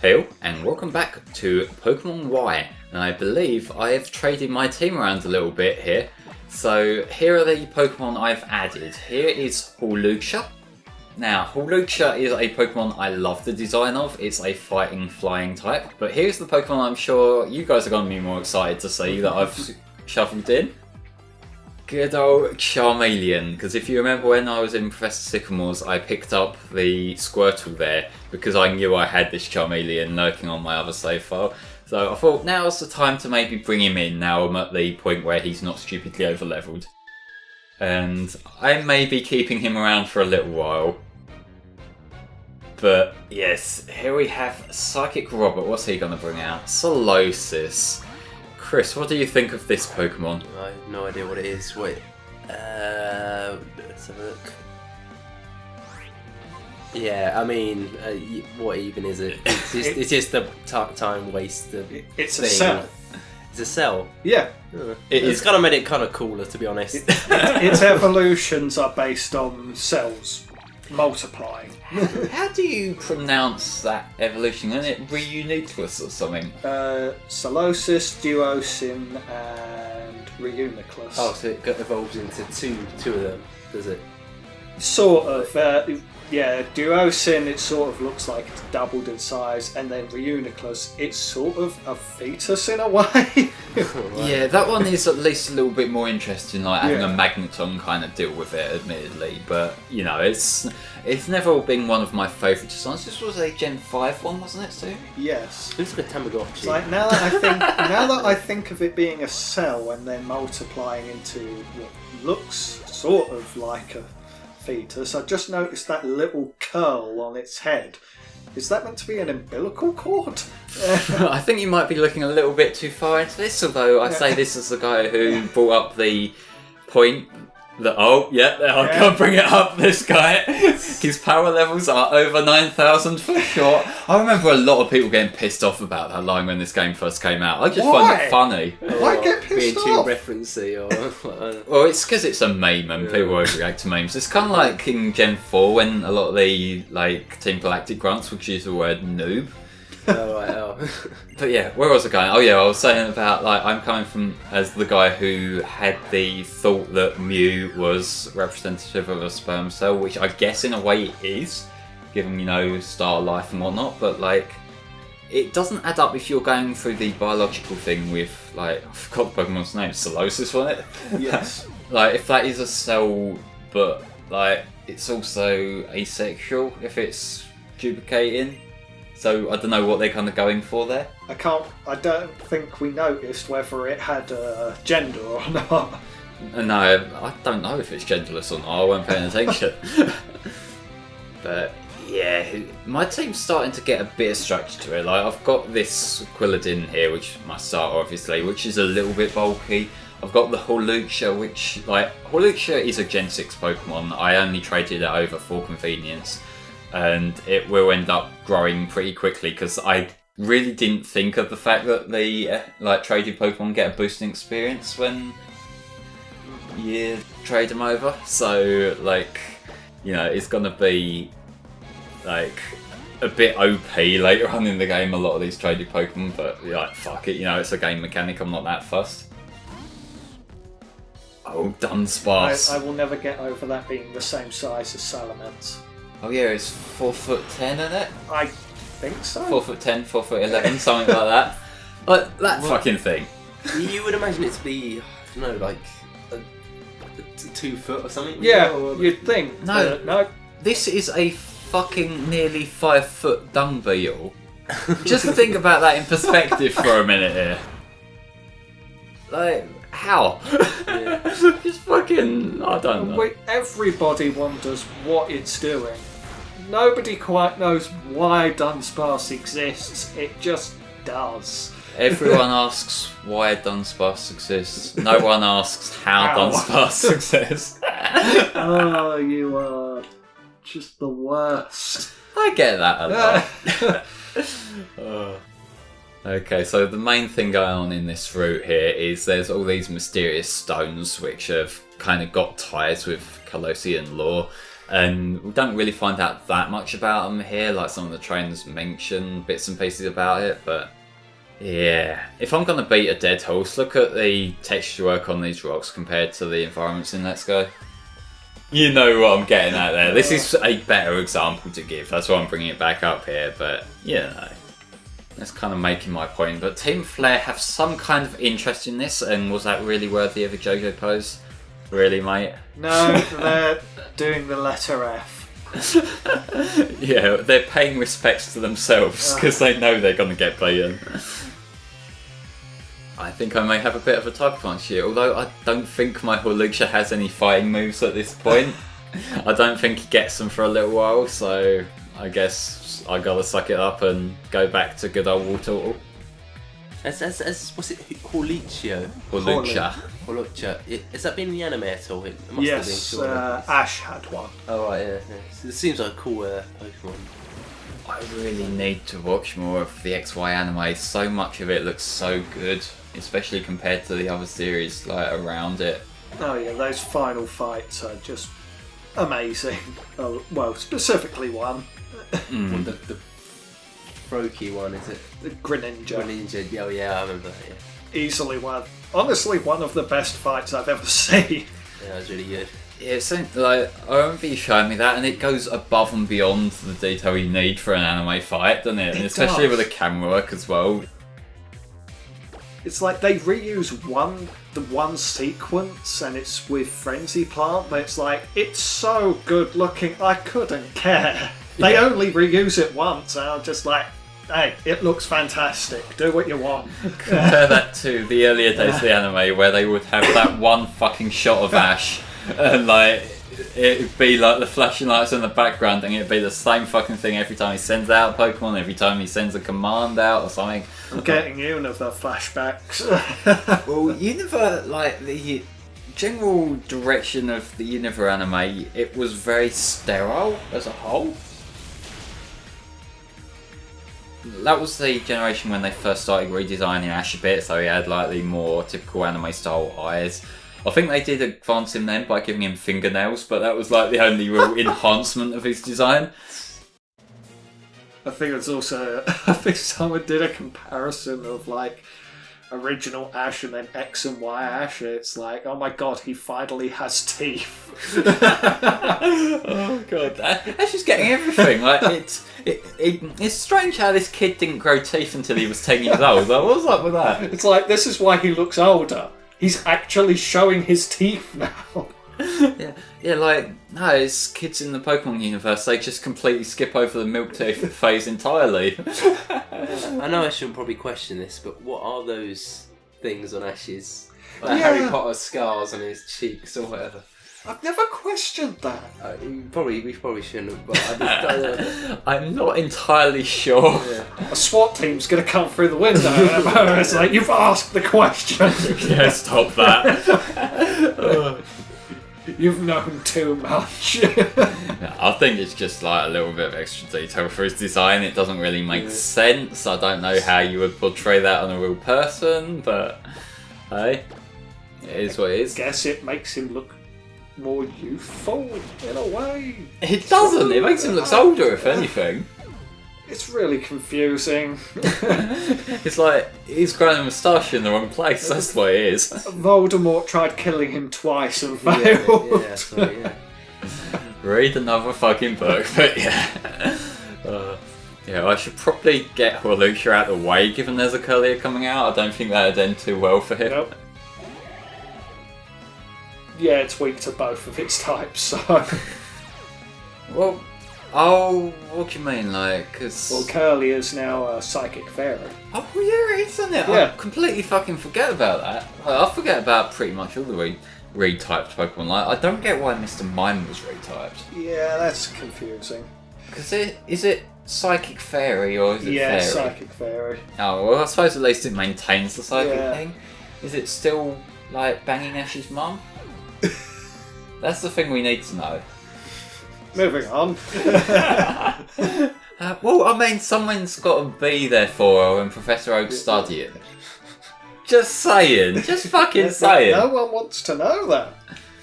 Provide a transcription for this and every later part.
Hey, and welcome back to Pokemon Y. And I believe I have traded my team around a little bit here. So here are the Pokemon I've added. Here is Hawlucha. Now, Hawlucha is a Pokemon I love the design of. It's a fighting, flying type. But here's the Pokemon I'm sure you guys are going to be more excited to see that I've shuffled in. Good old Charmeleon, because if you remember when I was in Professor Sycamore's, I picked up the Squirtle there because I knew I had this Charmeleon lurking on my other save file. So I thought now's the time to maybe bring him in now I'm at the point where he's not stupidly over-leveled. And I may be keeping him around for a little while. But yes, here we have Psychic Robert. What's he going to bring out? Solosis. Chris, what do you think of this Pokemon? I have no idea what it is. Wait. Let's have a look. Yeah, I mean, what even is it? It's just a time waster. It's thing. a cell. It's a cell? Yeah. It's kind of made it kind of cooler, to be honest. Its evolutions are based on cells multiplying. How do you pronounce that evolution? Isn't it Reuniclus or something? Solosis, Duosin, and Reuniclus. Oh, so it evolves into two of them, does it? Sort of. Yeah, Duosin, it sort of looks like it's doubled in size, and then Reuniclus, it's sort of a fetus in a way. Right. Yeah, that one is at least a little bit more interesting, like having Yeah. a Magneton kind of deal with it, admittedly. But, you know, it's never been one of my favourite designs. This was a Gen 5 one, wasn't it, too? Yes. Looks like a Tamagotchi. It's like now that I think of it being a cell and then multiplying into what looks sort of like a fetus, I just noticed that little curl on its head. Is that meant to be an umbilical cord? I think you might be looking a little bit too far into this, although I say this as the guy who brought up the point that, I can't bring it up, this guy. His power levels are over 9,000 for sure. I remember a lot of people getting pissed off about that line when this game first came out. I just find it funny. Why get pissed being too off? referencey or Well, it's because it's a meme and people overreact to memes. It's kind of like in Gen 4 when a lot of the Team Galactic grunts would use the word noob. But yeah, where was I going? Oh yeah, I was saying about I'm coming from as the guy who had the thought that Mew was representative of a sperm cell, which I guess in a way it is, given star life and whatnot. But it doesn't add up if you're going through the biological thing with I forgot the Pokemon's name, Solosis, wasn't it? Yes. If that is a cell, but it's also asexual if it's duplicating. So I don't know what they're kind of going for there. I don't think we noticed whether it had a gender or not. No, I don't know if it's genderless or not. I wasn't paying attention. But yeah, my team's starting to get a bit of structure to it. I've got this Quilladin here, which is my starter obviously, which is a little bit bulky. I've got the Hawlucha, which Hawlucha is a Gen 6 Pokemon. I only traded it over for convenience. And it will end up growing pretty quickly because I really didn't think of the fact that the traded Pokemon get a boosting experience when you trade them over. So it's gonna be a bit OP later on in the game. A lot of these traded Pokemon, but fuck it, it's a game mechanic. I'm not that fussed. Oh, Dunsparce. I will never get over that being the same size as Salamence. Oh yeah, it's 4'10", isn't it? I think so. 4'10", 4'11", something like that. That fucking thing. You would imagine it to be, I don't know, 2 foot or something? Yeah, or you'd think. No. No. This is a fucking nearly 5 foot dung beetle. Just think about that in perspective for a minute here. How? Yeah. Just fucking, I don't know. Everybody wonders what it's doing. Nobody quite knows why Dunsparce exists. It just does. Everyone asks why Dunsparce exists. No one asks how Dunsparce exists. Oh, you are just the worst. I get that a lot. Okay, so the main thing going on in this route here is there's all these mysterious stones which have kind of got ties with Colossean lore. And we don't really find out that much about them here, like some of the trainers mention bits and pieces about it, but yeah. If I'm going to beat a dead horse, look at the texture work on these rocks compared to the environments in Let's Go. You know what I'm getting at there. This is a better example to give, that's why I'm bringing it back up here, but you know. That's kind of making my point, but Team Flare have some kind of interest in this, and was that really worthy of a JoJo pose? Really, mate? No, they're doing the letter F. Yeah, they're paying respects to themselves because they know they're going to get beaten. I think I may have a bit of a type punch here, although I don't think my Horlucha has any fighting moves at this point. I don't think he gets them for a little while, so I guess I gotta suck it up and go back to good old Yveltal. What's it? Horlucha. Horlucha. Has that been in the anime at all? It must Yes, have been. Ash had one. Oh right, yeah. It seems like a cool Pokemon. I really need to watch more of the XY anime. So much of it looks so good, especially compared to the other series like around it. Oh yeah, those final fights are just amazing. Oh, well, specifically one. Well, the Froakie one, is it? The Greninja. Greninja, oh yeah, I remember that, yeah. Easily one. Honestly, one of the best fights I've ever seen. Yeah, that was really good. Yeah, it's like I remember you showing me that, and it goes above and beyond the detail you need for an anime fight, doesn't it? And especially with the camera work as well. It's like they reuse the one sequence, and it's with Frenzy Plant, but it's like, it's so good looking, I couldn't care. They only reuse it once, and I'm just like, hey, it looks fantastic, do what you want. Compare that to the earlier days of the anime where they would have that one fucking shot of Ash, and like, it'd be like the flashing lights in the background, and it'd be the same fucking thing every time he sends out Pokemon, every time he sends a command out or something. I'm getting Unova flashbacks. Well, Unova, like the general direction of the Unova anime, it was very sterile as a whole. That was the generation when they first started redesigning Ash a bit, so he had like the more typical anime style eyes. I think they did advance him then by giving him fingernails, but that was like the only real enhancement of his design. I think it's also, I think someone did a comparison of like original Ash and then X and Y Ash. It's like, oh my god, he finally has teeth. Oh god, Ash is getting everything. Like it's strange how this kid didn't grow teeth until he was 10 years old. Like, what's up with that? It's like, this is why he looks older. He's actually showing his teeth now. Yeah, like, no, it's kids in the Pokemon universe, they just completely skip over the milk teeth phase entirely. I know I shouldn't probably question this, but what are those things on Ash's? Like Harry Potter scars on his cheeks or whatever. I've never questioned that. We probably shouldn't, but I just I'm not entirely sure. Yeah. A SWAT team's going to come through the window and it's like, you've asked the question. Yeah, stop that. You've known too much. I think it's just like a little bit of extra detail for his design. It doesn't really make sense. I don't know how you would portray that on a real person, but hey, it is what it is. I guess it makes him look more youthful in a way. It doesn't. It makes him look older, if anything. It's really confusing. It's like he's growing a moustache in the wrong place. That's what it is. Voldemort tried killing him twice and failed. Yeah, sorry, yeah. Read another fucking book, but yeah. Yeah, I should probably get Horlucha out of the way, given there's a Curlier coming out. I don't think that would end too well for him. Nope. Yeah, it's weak to both of its types, so... Well, oh, what do you mean, like, cause... Well, Curly is now a Psychic Fairy. Oh, yeah, it is, isn't it? Yeah. I completely fucking forget about that. Like, I forget about pretty much all the retyped Pokemon. Like, I don't get why Mr. Mime was retyped. Yeah, that's confusing. Because is it Psychic Fairy or is it Yeah, Fairy? Psychic Fairy. Oh, well, I suppose at least it maintains the Psychic Yeah. thing. Is it still, like, banging Ash's mum? That's the thing we need to know. Moving on. Well, I mean, someone's got to be there for her when Professor Oak's studying. Just saying. Just fucking saying. No one wants to know that.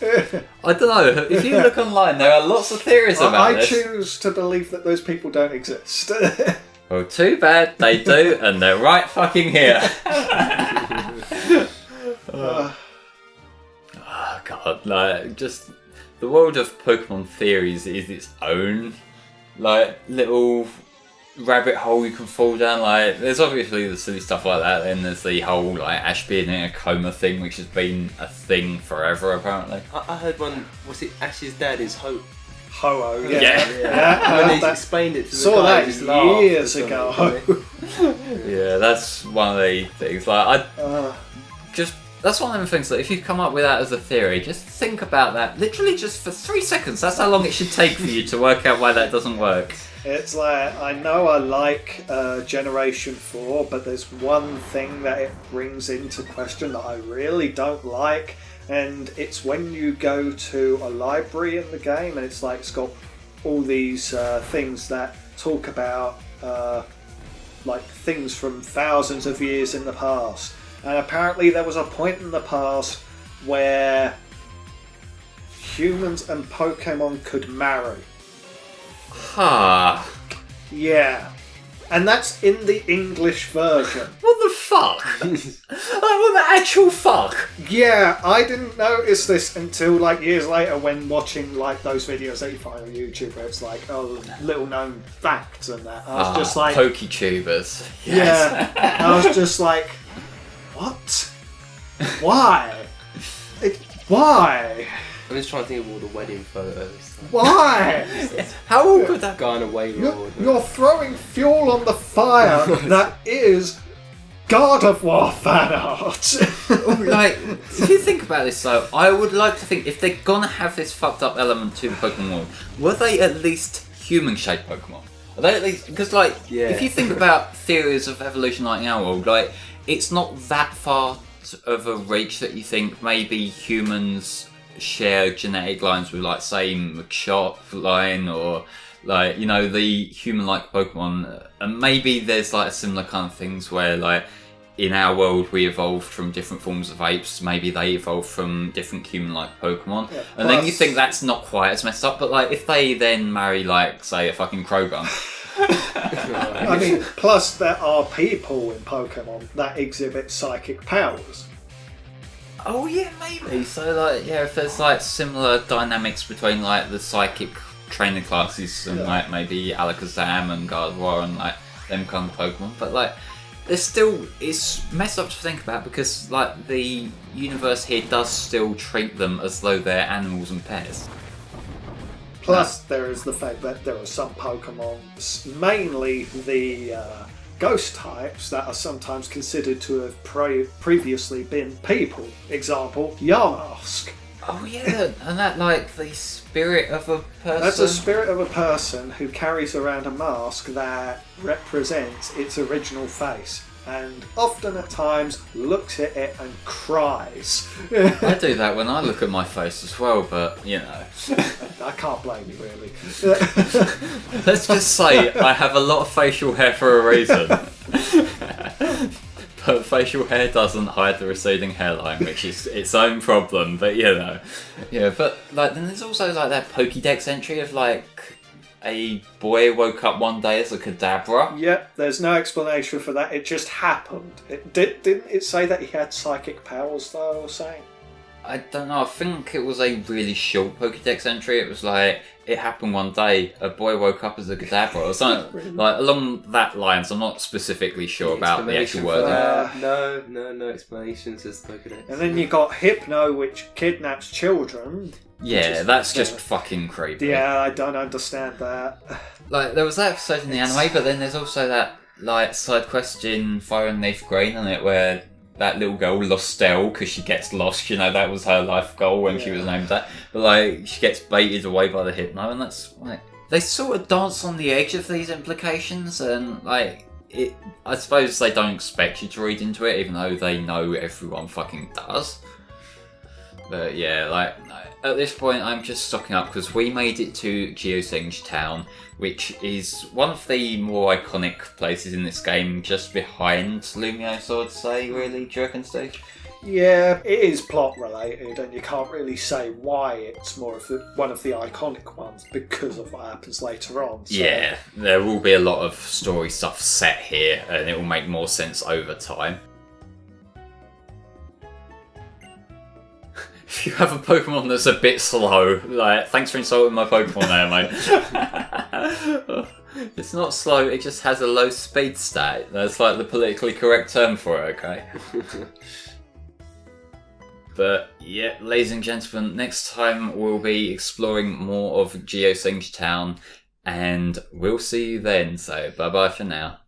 I don't know. If you look online, there are lots of theories about this. I choose to believe that those people don't exist. Well, too bad they do, and they're right fucking here. Oh god, like, just the world of Pokemon theories is its own, like, little rabbit hole you can fall down. Like, there's obviously the silly stuff like that, then there's the whole, like, Ash being in a coma thing, which has been a thing forever, apparently. I heard one, was it Ash's dad is Ho? Ho-Oh, Yeah. yeah. When they explained it to the saw guy, that just laughed years or ago. something. Yeah, that's one of the things. Like, that's one of the things that if you come up with that as a theory, just think about that. Literally just for 3 seconds. That's how long it should take for you to work out why that doesn't work. It's like, I know I like Generation 4, but there's one thing that it brings into question that I really don't like, and it's when you go to a library in the game and it's like it's got all these things that talk about like things from thousands of years in the past. And apparently there was a point in the past where humans and Pokemon could marry. Ha. Yeah. And that's in the English version. What the fuck? Like, what the actual fuck? Yeah, I didn't notice this until like years later when watching like those videos that you find on YouTube where it's like, oh, little known facts and that. I was just like... Poketubers. Yeah. I was just like, what? Why? Why? I'm just trying to think of all the wedding photos. Why? How awkward that... Guy on a Wayward. You're throwing fuel on the fire that is God of War fan art. Like, if you think about this though, I would like to think if they're gonna have this fucked up element to the Pokemon world, were they at least human-shaped Pokemon? Are they at least... Because, like, if you think about theories of evolution like in our world, like, it's not that far of a reach that you think maybe humans share genetic lines with, like, say, Machop line, or, like, you know, the human-like Pokemon, and maybe there's, like, a similar kind of things where, like, in our world we evolved from different forms of apes, maybe they evolved from different human-like Pokemon, and then you think that's not quite as messed up, but, like, if they then marry, like, say, a fucking Krogan... I mean, plus there are people in Pokemon that exhibit psychic powers. Oh yeah, maybe. So like, yeah, if there's like similar dynamics between like the psychic training classes and like maybe Alakazam and Gardevoir and like them kind of Pokemon, but like there's still, it's messed up to think about because like the universe here does still treat them as though they're animals and pets. Plus there is the fact that there are some Pokemon, mainly the ghost types, that are sometimes considered to have previously been people. Example, Yamask. Oh yeah, and that like the spirit of a person. That's a spirit of a person who carries around a mask that represents its original face, and often at times looks at it and cries. I do that when I look at my face as well, but you know. I can't blame you, really. Let's just say I have a lot of facial hair for a reason. But facial hair doesn't hide the receding hairline, which is its own problem, but you know. Yeah, but like then there's also like that Pokédex entry of like a boy woke up one day as a Kadabra. Yep, there's no explanation for that, it just happened. Didn't it say that he had psychic powers though, or something? I don't know, I think it was a really short Pokédex entry. It was like, it happened one day, a boy woke up as a Kadabra or something, like along that lines. I'm not specifically sure about the actual wording. No explanations as Pokédex. And then you got Hypno, which kidnaps children. Yeah, that's just fucking creepy. Yeah, I don't understand that. Like, there was that episode in the anime, but then there's also that, like, side quest in Fire and Leaf Green on it, where that little girl lost Stell because she gets lost, you know, that was her life goal when she was named that. But, like, she gets baited away by the Hypno, and that's, like... They sort of dance on the edge of these implications, and, like, I suppose they don't expect you to read into it, even though they know everyone fucking does. But, yeah, like, at this point, I'm just stocking up, because we made it to Geosenge Town, which is one of the more iconic places in this game, just behind Lumiose, I would say, really. Do you reckon, Steve? Yeah, it is plot related, and you can't really say why it's more of one of the iconic ones because of what happens later on. So. Yeah, there will be a lot of story stuff set here, and it will make more sense over time. If you have a Pokemon that's a bit slow, like, thanks for insulting my Pokemon there, mate. It's not slow, it just has a low speed stat. That's like the politically correct term for it, okay? But yeah, ladies and gentlemen, next time we'll be exploring more of Geosync Town, and we'll see you then. So bye bye for now.